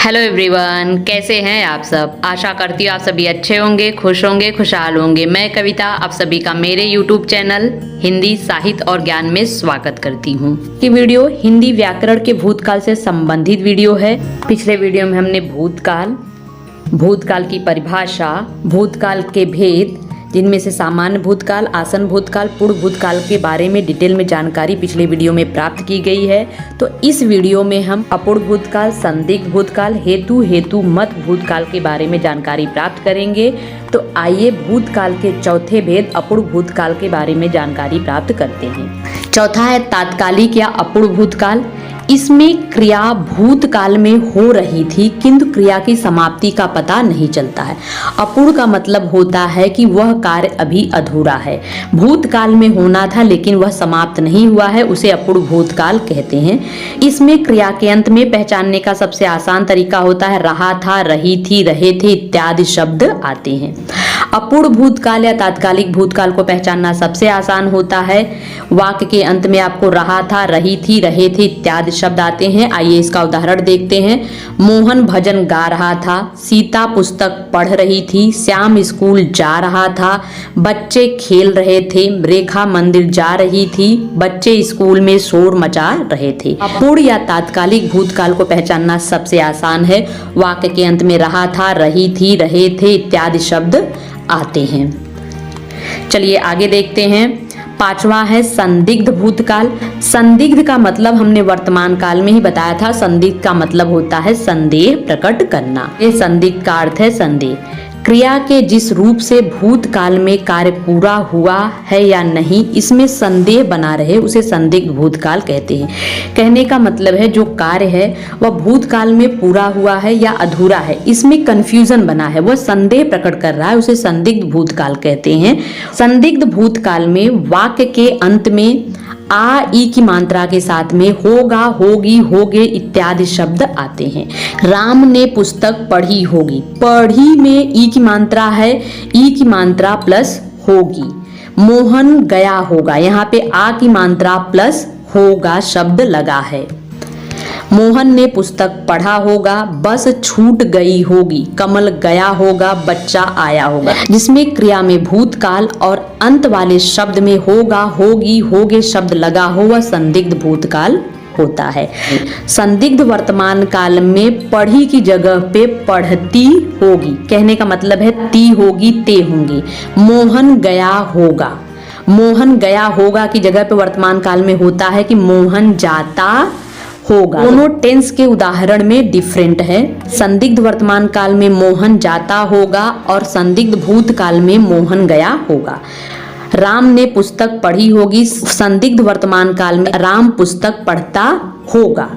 Hello everyone, कैसे हैं आप सब। आशा करती हूँ आप सभी अच्छे होंगे, खुश होंगे, खुशहाल होंगे। मैं कविता आप सभी का मेरे यूट्यूब चैनल हिंदी साहित्य और ज्ञान में स्वागत करती हूँ। ये वीडियो हिंदी व्याकरण के भूतकाल से संबंधित वीडियो है। पिछले वीडियो में हमने भूतकाल की परिभाषा, भूतकाल के भेद जिनमें से सामान्य भूतकाल, आसन भूतकाल, पूर्व भूतकाल के बारे में डिटेल में जानकारी पिछले वीडियो में प्राप्त की गई है। तो इस वीडियो में हम अपूर्व भूतकाल, संदिग्ध भूतकाल, हेतु मत भूतकाल के बारे में जानकारी प्राप्त करेंगे। तो आइए भूतकाल के चौथे भेद अपूर्व भूतकाल के बारे में जानकारी प्राप्त करते हैं। चौथा है तात्कालिक या अपूर्व भूतकाल। इसमें क्रिया भूतकाल में हो रही थी किंतु क्रिया की समाप्ति का पता नहीं चलता है। अपूर्व का मतलब होता है कि वह कार्य अभी अधूरा है। भूतकाल में होना था लेकिन वह समाप्त नहीं हुआ है, उसे अपूर्व भूतकाल कहते हैं। इसमें क्रिया के अंत में पहचानने का सबसे आसान तरीका होता है रहा था, रही थी, रहे थे इत्यादि शब्द आते हैं। अपूर्व भूतकाल या तात्कालिक भूतकाल को पहचानना सबसे आसान होता है। वाक्य के अंत में आपको रहा था, रही थी, रहे थे इत्यादि शब्द आते हैं। आइए इसका उदाहरण देखते हैं। मोहन भजन गा रहा था, सीता पुस्तक पढ़ रही थी, श्याम स्कूल जा रहा था, बच्चे खेल रहे थे, रेखा मंदिर जा रही थी, बच्चे स्कूल में शोर मचा रहे थे। अपूर्व या तात्कालिक भूतकाल को पहचानना सबसे आसान है। वाक्य के अंत में रहा था, रही थी, रहे थे इत्यादि शब्द आते हैं। चलिए आगे देखते हैं। पांचवा है संदिग्ध भूतकाल। संदिग्ध का मतलब हमने वर्तमान काल में ही बताया था। संदिग्ध का मतलब होता है संदेह प्रकट करना। ये संदिग्ध का अर्थ है संदेह। क्रिया के जिस रूप से भूतकाल में कार्य पूरा हुआ है या नहीं, इसमें संदेह बना रहे, उसे संदिग्ध भूतकाल कहते हैं। कहने का मतलब है जो कार्य है वह भूतकाल में पूरा हुआ है या अधूरा है, इसमें कंफ्यूजन बना है, वह संदेह प्रकट कर रहा है, उसे संदिग्ध भूतकाल कहते हैं। संदिग्ध भूतकाल में वाक्य के अंत में आ ई की मात्रा के साथ में होगा, होगी, होगे इत्यादि शब्द आते हैं। राम ने पुस्तक पढ़ी होगी, पढ़ी में ई की मात्रा है, ई की मात्रा प्लस होगी। मोहन गया होगा, यहाँ पे आ की मात्रा प्लस होगा शब्द लगा है। मोहन ने पुस्तक पढ़ा होगा, बस छूट गई होगी, कमल गया होगा, बच्चा आया होगा। जिसमें क्रिया में भूतकाल और अंत वाले शब्द में होगा, होगी, होगे शब्द लगा हो वह संदिग्ध भूतकाल होता है। संदिग्ध वर्तमान काल में पढ़ी की जगह पे पढ़ती होगी, कहने का मतलब है ती होगी, ते होंगे। मोहन गया होगा, मोहन गया होगा की जगह पे वर्तमान काल में होता है कि मोहन जाता होगा। दोनों टेंस के उदाहरण में डिफरेंट है। संदिग्ध वर्तमान काल में मोहन जाता होगा और संदिग्ध भूतकाल में मोहन गया होगा। राम ने पुस्तक पढ़ी होगी, संदिग्ध वर्तमान काल में राम पुस्तक पढ़ता होगा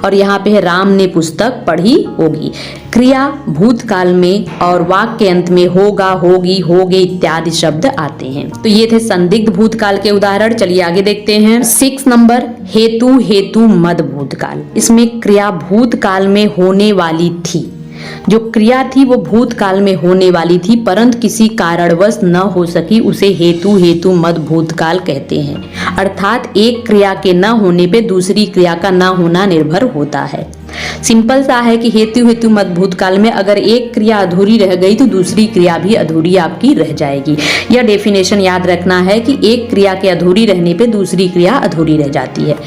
और यहाँ पे है राम ने पुस्तक पढ़ी होगी। क्रिया भूतकाल में और वाक्य के अंत में होगा, होगी, होगे इत्यादि शब्द आते हैं। तो ये थे संदिग्ध भूतकाल के उदाहरण। चलिए आगे देखते हैं। 6 नंबर हेतु मद भूतकाल। इसमें क्रिया भूतकाल में होने वाली थी, जो क्रिया थी वो भूतकाल में होने वाली थी परंतु किसी कारणवश न हो सकी, उसे हेतु मद भूतकाल कहते हैं। अर्थात एक क्रिया के न होने पे दूसरी क्रिया का न होना निर्भर होता है। सिंपल सा है कि हेतु मद भूतकाल में अगर एक क्रिया अधूरी रह गई तो दूसरी क्रिया भी अधूरी आपकी रह जाएगी। यह डेफिनेशन याद रखना है कि एक क्रिया के अधूरी रहने पे दूसरी क्रिया अधूरी रह जाती है।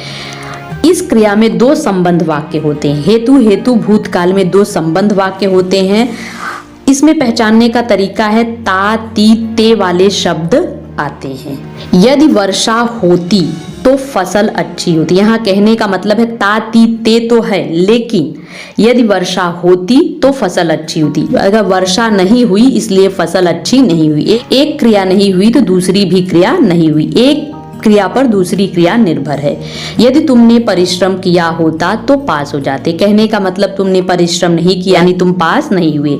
इस क्रिया में 2 संबंध वाक्य होते हैं। हेतु भूतकाल में 2 संबंध वाक्य होते हैं। इसमें पहचानने का तरीका है ता, ती, ते वाले शब्द आते हैं। यदि वर्षा होती तो फसल अच्छी होती, यहाँ कहने का मतलब है ता, ती, ते तो है लेकिन यदि वर्षा होती तो फसल अच्छी होती। अगर वर्षा नहीं हुई इसलिए फसल अच्छी नहीं हुई। एक क्रिया नहीं हुई तो दूसरी भी क्रिया नहीं हुई। एक क्रिया पर दूसरी क्रिया निर्भर है। यदि तुमने परिश्रम किया होता तो पास हो जाते, कहने का मतलब तुमने परिश्रम नहीं किया यानी तुम पास नहीं हुए।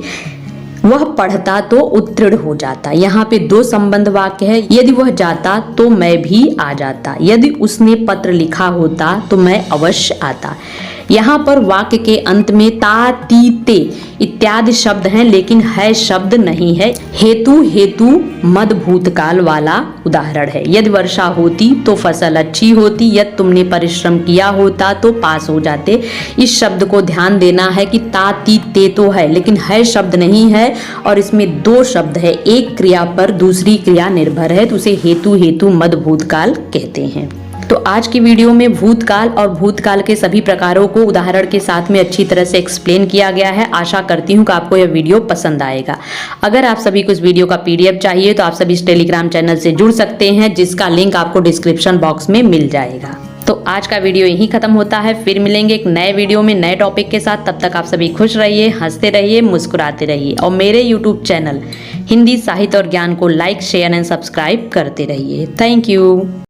वह पढ़ता तो उत्तीर्ण हो जाता, यहाँ पे 2 संबंध वाक्य है। यदि वह जाता तो मैं भी आ जाता, यदि उसने पत्र लिखा होता तो मैं अवश्य आता। यहाँ पर वाक्य के अंत में ता, ती, ते इत्यादि शब्द हैं, लेकिन है शब्द नहीं है। हेतु हेतु मद भूतकाल वाला उदाहरण है। यदि वर्षा होती तो फसल अच्छी होती, यदि तुमने परिश्रम किया होता तो पास हो जाते। इस शब्द को ध्यान देना है कि ता, ती, ते तो है, लेकिन है शब्द नहीं है और इसमें दो शब्द है, एक क्रिया पर दूसरी क्रिया निर्भर है, तो उसे हेतु हेतु मद भूतकाल कहते हैं। तो आज की वीडियो में भूतकाल और भूतकाल के सभी प्रकारों को उदाहरण के साथ में अच्छी तरह से एक्सप्लेन किया गया है। आशा करती हूँ कि आपको यह वीडियो पसंद आएगा। अगर आप सभी को इस वीडियो का PDF चाहिए तो आप सभी इस टेलीग्राम चैनल से जुड़ सकते हैं, जिसका लिंक आपको डिस्क्रिप्शन बॉक्स में मिल जाएगा। तो आज का वीडियो यहीं खत्म होता है। फिर मिलेंगे एक नए वीडियो में नए टॉपिक के साथ। तब तक आप सभी खुश रहिए, हंसते रहिए, मुस्कुराते रहिए और मेरे YouTube चैनल हिंदी साहित्य और ज्ञान को लाइक, शेयर एंड सब्सक्राइब करते रहिए। Thank you.